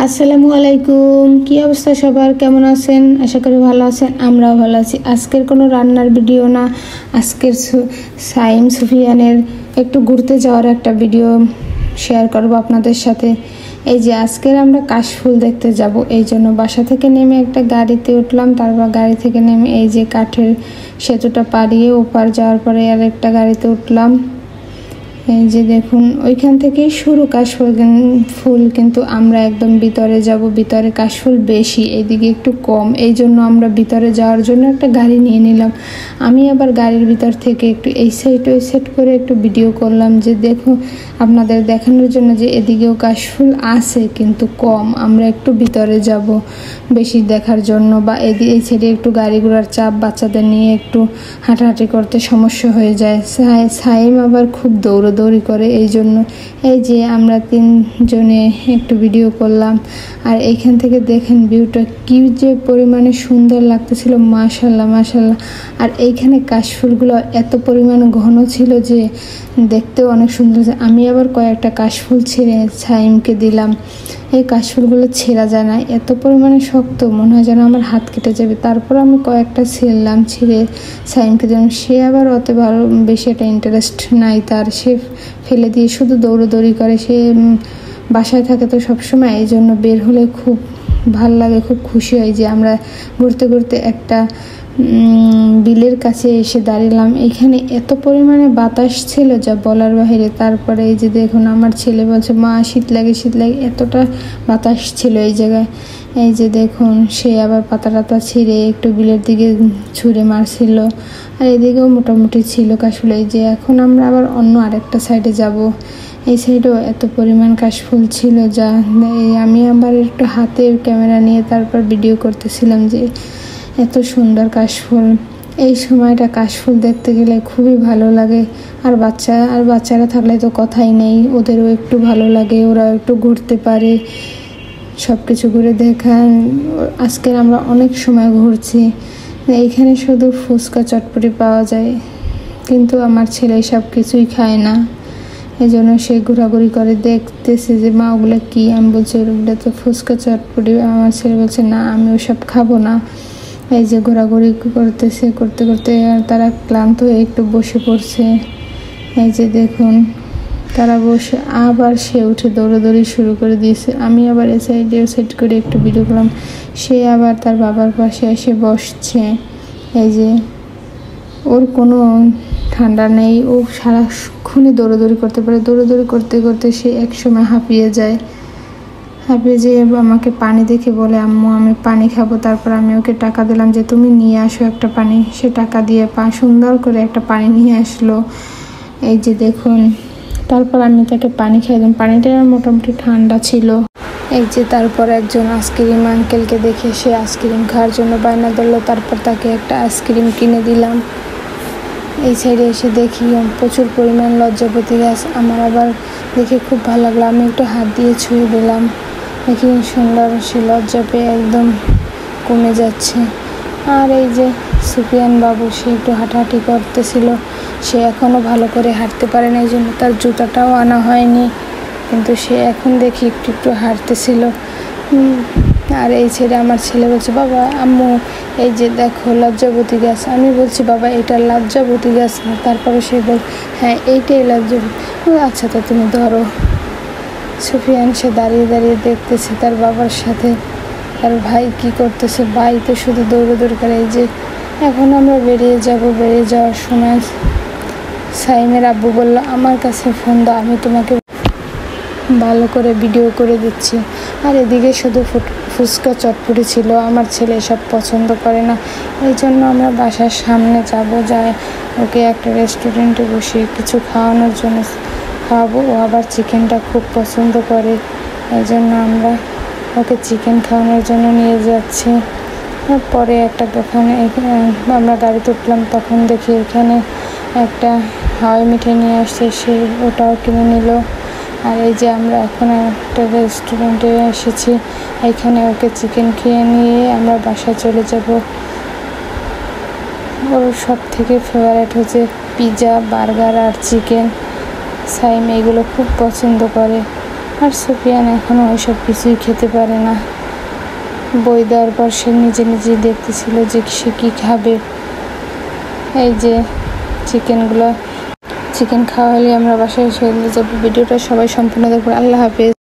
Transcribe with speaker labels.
Speaker 1: আসসালামু আলাইকুম। কি অবস্থা সবার, কেমন আছেন? আশা করি ভালো আছেন, আমরাও ভালো আছি। আজকের কোনো রান্নার ভিডিও না, আজকের সাইম সুফিয়ানের একটু ঘুরতে যাওয়ার একটা ভিডিও শেয়ার করব আপনাদের সাথে। এই যে আজকের আমরা কাশফুল দেখতে যাব, এই জন্য বাসা থেকে নেমে একটা গাড়িতে উঠলাম। তারপর গাড়ি থেকে নেমে এই যে কাঠের সেতুটা পাড়িয়ে ওপার যাওয়ার পরে আর একটা গাড়িতে উঠলাম। এই যে দেখুন, ওইখান থেকেই শুরু কাশফুল ফুল, কিন্তু আমরা একদম ভিতরে যাব। ভিতরে কাশফুল বেশি, এইদিকে একটু কম, এই জন্য আমরা ভিতরে যাওয়ার জন্য একটা গাড়ি নিয়ে নিলাম। আমি আবার গাড়ির ভিতর থেকে একটু এই সাইড ওই সাইড করে একটু ভিডিও করলাম, যে দেখো আপনাদের দেখানোর জন্য যে এদিকেও কাশফুল আছে কিন্তু কম। আমরা একটু ভিতরে যাব বেশি দেখার জন্য, বা এই সাইডে একটু গাড়ি ঘোড়ার চাপ, বাচ্চাদের নিয়ে একটু হাঁটাহাঁটি করতে সমস্যা হয়ে যায়। সাইম আবার খুব দৌড়ি করে, এই জন্য এই যে আমরা তিনজনে একটু ভিডিও করলাম। আর এইখান থেকে দেখেন ভিউটা কি যে পরিমাণে সুন্দর লাগতেছিল, মাশাল্লাহ মাশাল্লাহ। আর এইখানে কাশফুলগুলো এত পরিমাণে ঘন ছিল যে দেখতেও অনেক সুন্দর। আমি আবার কয়েকটা কাশফুল ছিঁড়ে সাইমকে দিলাম। এই কাশফুলগুলো ছেঁড়া যায় না, এত পরিমাণে শক্ত, মনে হয় যেন আমার হাত কেটে যাবে। তারপর আমি কয়েকটা ছিঁড়লাম, ছিঁড়ে সাইমকে দিলাম। সে আবার অত ভালো বেশি একটা ইন্টারেস্ট নাই তার, সে ফেলে দিয়ে শুধু দৌড়ি করে। সে বাসায় থাকে তো সবসময়, এই জন্য বের হলে খুব ভাল লাগে, খুব খুশি হয়। যে আমরা ঘুরতে ঘুরতে একটা বিলের কাছে এসে দাঁড়ালাম। এখানে এত পরিমাণে বাতাস ছিল যা বলার বাহিরে। তারপরে এই যে দেখুন, আমার ছেলে বলছে মা শীত লাগে, এতটা বাতাস ছিল এই জায়গায়। এই যে দেখুন, সে আবার পাতা টাতা ছিঁড়ে একটু বিলের দিকে ছুঁড়ে মারছিল। আর এদিকেও মোটামুটি ছিল কাশফুল। এই যে এখন আমরা আবার অন্য আরেকটা সাইডে যাব। এই সাইডেও এত পরিমাণ কাশফুল ছিল যা আমি আবার একটু হাতের ক্যামেরা নিয়ে তারপর ভিডিও করতেছিলাম যে এত সুন্দর কাশফুল। এই সময়টা কাশফুল দেখতে গেলে খুবই ভালো লাগে। আর বাচ্চারা থাকলে তো কথাই নেই, ওদেরও একটু ভালো লাগে, ওরা একটু ঘুরতে পারে, সব কিছু ঘুরে দেখান। আজকে আমরা অনেক সময় ঘুরছি। এইখানে শুধু ফুচকা চটপটি পাওয়া যায়, কিন্তু আমার ছেলে সব কিছুই খায় না, এই জন্য সে ঘোরাঘুরি করে দেখতেছে যে মা ওগুলো কী। আমি বলছি ওগুলো তো ফুচকা চটপটি। আমার ছেলে বলছে না, আমি ওসব খাবো না। এই যে ঘোরাঘুরি করতে করতে তারা ক্লান্ত হয়ে একটু বসে পড়ছে। এই যে দেখুন, তারা বসে আবার সে উঠে দৌড়াদৌড়ি শুরু করে দিয়েছে। আমি আবার এ সাইডে সেট করে একটু ভিডিও করলাম। সে আবার তার বাবার পাশে এসে বসছে। এই যে ওর কোনো ঠান্ডা নেই, ও সারাক্ষণই দৌড়াদৌড়ি করতে পারে। দৌড়াদৌড়ি করতে করতে সে একসময় হাঁপিয়ে যায়। যেয়ে আমাকে পানি দেখে বলে আম্মু আমি পানি খাবো। তারপর আমি ওকে টাকা দিলাম যে তুমি নিয়ে আসো একটা পানি। সে টাকা দিয়ে সুন্দর করে একটা পানি নিয়ে আসলো। এই যে দেখুন, তারপর আমি তাকে পানি খাইলাম। পানিটা মোটামুটি ঠান্ডা ছিল। এই যে তারপর একজন আইসক্রিম আঙ্কেলকে দেখে সে আইসক্রিম খাওয়ার জন্য বায়না ধরলো। তারপর তাকে একটা আইসক্রিম কিনে দিলাম। এই সাইডে এসে দেখি প্রচুর পরিমাণ লজ্জাপতি গাছ। আমার আবার দেখে খুব ভালো লাগলো, আমি একটু হাত দিয়ে ছুঁয়ে দিলাম। দেখি সুন্দর, সে লজ্জা পেয়ে একদম কমে যাচ্ছে। আর এই যে সুফিয়ান বাবু, সে একটু হাঁটাহাঁটি করতেছিল। সে এখনও ভালো করে হাঁটতে পারে না, এই জন্য তার জুতাটাও আনা হয়নি, কিন্তু সে এখন দেখি একটু একটু হাঁটতেছিল। আর এই ছেড়ে আমার ছেলে বলছে বাবা আম্মু এই যে দেখো লজ্জাবতী গাছ। আমি বলছি বাবা এটা লজ্জাবতী গাছ না। তারপরে সে বল হ্যাঁ এইটাই লজ্জাবতী। আচ্ছা তো তুমি ধরো। সুফিয়ান সে দাঁড়িয়ে দাঁড়িয়ে দেখতেছে তার বাবার সাথে তার ভাই কি করতেছে। ভাই তো শুধু দৌড়াদৌড়ি করে। এই যে এখন আমরা বেরিয়ে যাওয়ার সময় সাইমের আব্বু বলল আমার কাছে ফোন দাও, আমি তোমাকে ভালো করে ভিডিও করে দিচ্ছি। আর এদিকে শুধু ফুচকা চটপটি ছিল। আমার ছেলে এসব পছন্দ করে না, এই জন্য আমরা বাসার সামনে যাই ওকে একটা রেস্টুরেন্টে বসে কিছু খাওয়ানোর জন্য খাওয়াবো। ও আবার চিকেনটা খুব পছন্দ করে, এই জন্য আমরা ওকে চিকেন খাওয়ানোর জন্য নিয়ে যাচ্ছি। পরে একটা দোকানে আমরা গাড়িতে উঠলাম, তখন দেখি এখানে একটা হাওয়াই মিঠাই নিয়ে আসছে, সে ওটাও কিনে নিল। আর এই যে আমরা এখন একটা রেস্টুরেন্টে এসেছি, এখানে ওকে চিকেন খেয়ে নিয়ে আমরা বাসায় চলে যাব। ওর সব থেকে ফেভারিট হচ্ছে পিৎজা, বার্গার আর চিকেন। সাইম এগুলো খুব পছন্দ করে। আর সুফিয়ান এখনো ওইসব কিছুই খেতে পারে না। বই দেওয়ার পর সে নিজে নিজেই দেখতেছিল যে সে কি খাবে। এই যে চিকেন খাওয়ালে আমরা বাসায় চলে যাবো। ভিডিওটা সবাই সম্পূর্ণ দেখবেন। আল্লাহ হাফেজ।